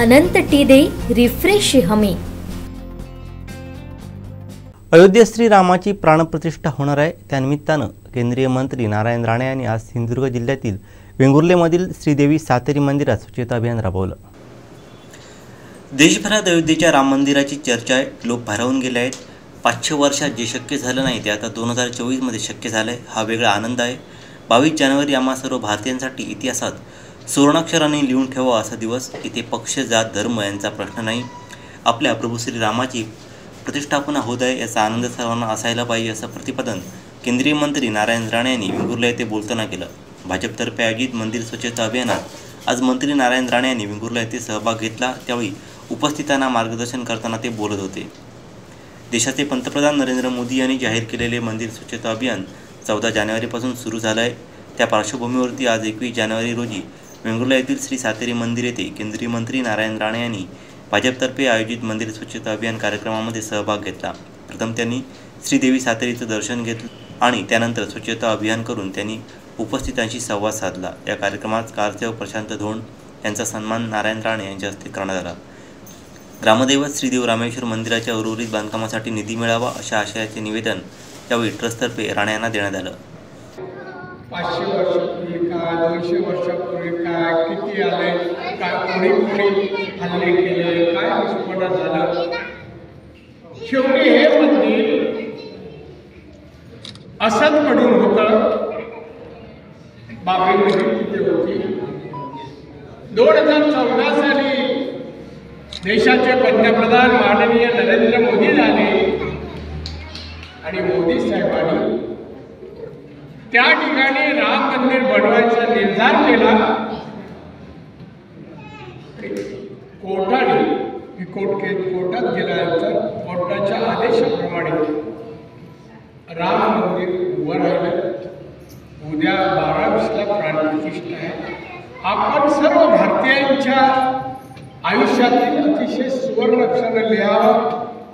अनंत टीदे refresh हमी। अयोध्येत श्रीरामाची प्राणप्रतिष्ठा होणार आहे। त्यानिमित्तानं केंद्रीय मंत्री नारायण राणे यांनी आज सिंधुदुर्ग जिल्ह्यातील वेंगुर्लेमधील श्रीदेवी सातेरी मंदिरात स्वच्छता अभियान राबवलं। देशभरात अयोध्येच्या राम मंदिराची चर्चा आहे। लोक भारावून गेले आहेत। 500 वर्षात जे शक्य झालं नाही ते आता 2024 मध्ये शक्य झालंय। हा वेगळा आनंद आहे। 22 जानेवारी आम्हा सर्व भारतीयांसाठी इतिहासात सुवर्णाक्षरांनी लिहून ठेवा असा दिवस। इथे पक्ष, जात, धर्म यांचा प्रश्न नाही। आपल्या प्रभू श्रीरामाची प्रतिष्ठापना होत आहे याचा आनंद सर्वांना असायला पाहिजे असं प्रतिपादन केंद्रीय मंत्री नारायण राणे यांनी वेंगुर्ला येथे बोलताना केलं। भाजपतर्फे आयोजित मंदिर स्वच्छता अभियानात आज मंत्री नारायण राणे यांनी वेंगुर्ला येथे सहभाग घेतला। त्यावेळी उपस्थितांना मार्गदर्शन करताना ते बोलत होते। देशाचे पंतप्रधान नरेंद्र मोदी यांनी जाहीर केलेले मंदिर स्वच्छता अभियान 14 जानेवारीपासून सुरू झालं आहे। त्या पार्श्वभूमीवरती आज 21 जानेवारी रोजी वेंगुर्ला येथील श्री सातेरी मंदिर येथे केंद्रीय मंत्री नारायण राणे यांनी भाजपतर्फे आयोजित मंदिर स्वच्छता अभियान कार्यक्रमामध्ये सहभाग घेतला। प्रथम त्यांनी श्रीदेवी सातेरीचं दर्शन घेतलं आणि त्यानंतर स्वच्छता अभियान करून त्यांनी उपस्थितांशी संवाद साधला। या कार्यक्रमात कारसेवक प्रशांत धोंड यांचा सन्मान नारायण राणे यांच्या हस्ते करण्यात आला। ग्रामदैवत श्रीदेव रामेश्वर मंदिराच्या उर्वरित बांधकामासाठी निधी मिळावा अशा आशयाचे निवेदन यावेळी ट्रस्टतर्फे राणे यांना देण्यात आलं। 500 वर्षापूर्वी काय, 200 वर्षापूर्वी काय, किती आले, काय कोणी हल्ले केले, काय विस्फोट झाला, शेवटी हे मंदिर असत पडून होतं। बाबरी मशीद तिथे होती। 2014 साली देशाचे पंतप्रधान माननीय नरेंद्र मोदी झाले आणि मोदी साहेबांनी त्या ठिकाणी राम मंदिर बनवायचा निर्धार केला। कोर्टात गेल्यानंतर कोर्टाच्या आदेशाप्रमाणे राम मंदिर उभं राहिलं। उद्या 12/20ला प्राणप्रतिष्ठा आहे। आपण सर्व भारतीयांच्या आयुष्यातील अतिशय सुवर्णाक्षराने लिहावं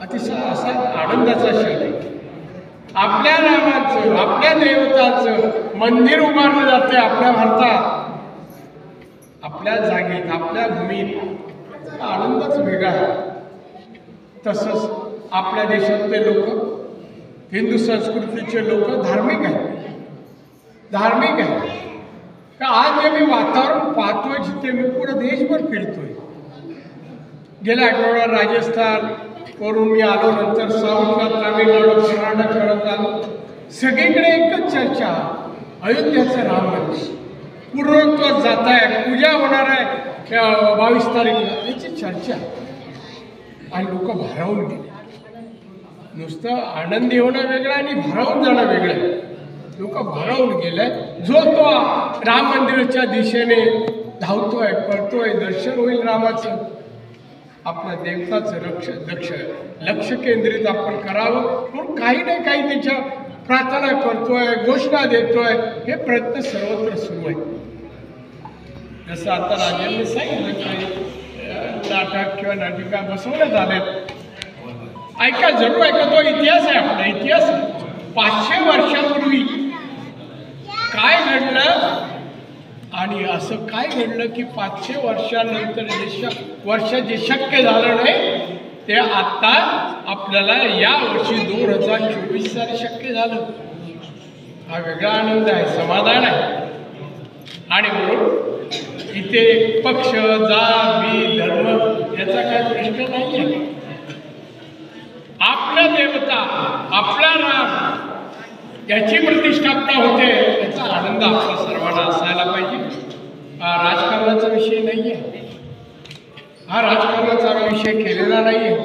अतिशय असा आनंदाचा क्षण आहे। आपल्या रामाचं, आपल्या देवताचं मंदिर उभारलं जाते आपल्या भारतात, आपल्या जागेत, आपल्या भूमीत। आनंदच वेगळा आहे। तसंच आपल्या देशातले लोक, हिंदू संस्कृतीचे लोक धार्मिक आहेत। आज जे मी वातावरण पाहतोय, जिथे मी पूर्ण देशभर फिरतोय, गेल्या आठवड्यात राजस्थान वरून मी आलो, नंतर साऊथला तामिळनाडू, कर्नाटक करत आलो। सगळीकडे एकच चर्चा, अयोध्याचं राम मंदिर पूर्णत्वास जात आहे, पूजा होणार आहे 22 तारीखला, याची चर्चा आणि लोक भारावून गेले। नुसतं आनंदी होणं वेगळं आणि भारावून जाणं वेगळं। लोक भारावून गेले। जो तो राम मंदिराच्या दिशेने धावतोय, पळतोय, दर्शन होईल रामाचं, आपल्या देवताचं लक्ष केंद्रित आपण करावं म्हणून काही ना काही त्याच्या प्रार्थना करतोय, घोषणा देतोय, हे प्रयत्न सर्वत्र सुरू आहे। जसं आता राजांनी सांगितलं की नाटक किंवा नाटिका बसवण्यात आल्यात, ऐका, जरूर ऐका। तो इतिहास आहे, आपला इतिहास। 500 वर्षापूर्वी काय घडलं आणि असं काय घडलं की 500 वर्षानंतर जे शक्य झालं नाही ते आता आपल्याला या वर्षी 2024 साली शक्य झालं। हा वेगळा आनंद आहे, समाधान आहे। आणि म्हणून इथे पक्ष, जात, बीज, धर्म याचा काही प्रश्न नाही आहे। आपला देवता, आपला राम याची प्रतिष्ठापना होते, याचा आनंद आपल्या सर्वांना असायला पाहिजे। हा राजकारणाचा विषय नाही आहे, हा राजकारणाचा विषय केलेला नाही आहे।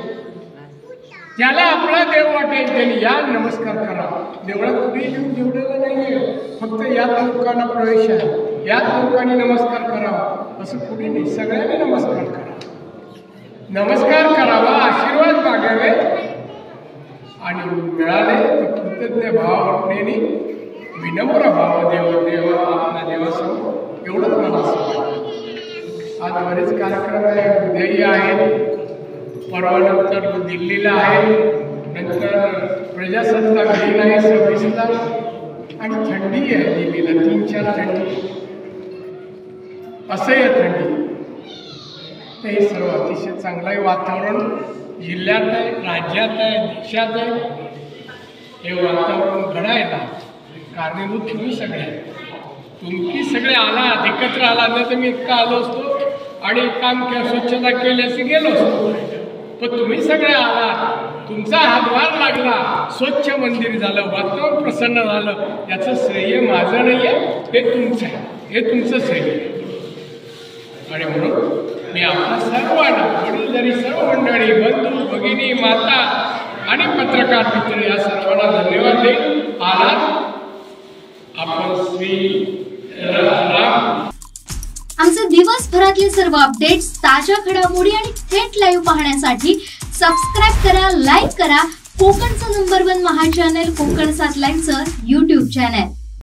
ज्याला आपला देव वाटेल त्यांनी या नमस्कार करा। देवळात कुठेही येऊन जेवलेला नाही आहे, फक्त याच लोकांना प्रवेश आहे, याच लोकांनी नमस्कार करावा असं कुठे नाही। सगळ्यांनी नमस्कार करावा, आशीर्वाद मागावे आणि मिळाले तर कृतज्ञ भावाने विनम्र भाव देव आपल्या देवासमोर, एवढंच मला असं वाटतं। आज बरेच कार्यक्रम आहे, उद्याही आहेत, परवानंतर दिल्लीला आहे, नंतर प्रजासत्ताक दिन आहे 26ला, आणि थंडी आहे दिल्लीला, 3-4 थंडी असह्य थंडी। तर हे सर्व अतिशय चांगलं आहे वातावरण जिल्ह्यात आहे, राज्यात आहे, देशात आहे. हे वातावरण घडायला कारणीभूत तुम्ही सगळे तुम्ही सगळे आलात, एकत्र आला नाही तर मी इतका आलो असतो आणि काम केलं, स्वच्छता केली असती गेलो असतो. पण तुम्ही सगळे आलात, तुमचा हातभार लागला, स्वच्छ मंदिर झालं, वातावरण प्रसन्न झालं. याचं श्रेय माझं नाही आहे, हे तुमचं आहे, हे तुमचं श्रेय आहे. आणि म्हणून मी आपल्या सर्वांना वडीलधारी सर्व मंडळी, बंधू भगिनी, माता आणि पत्रकार मित्र या सर्वांना धन्यवाद देईन. आलात आपण श्री राम. आमचे दिवसभरातले सर्व अपडेट्स, ताज्या घडामोडी आणि थेट लाईव्ह पाहण्यासाठी सबस्क्राईब करा, लाईक करा कोकणचं नंबर 1 महा चॅनल कोकण 7 लाईनचं YouTube चॅनल.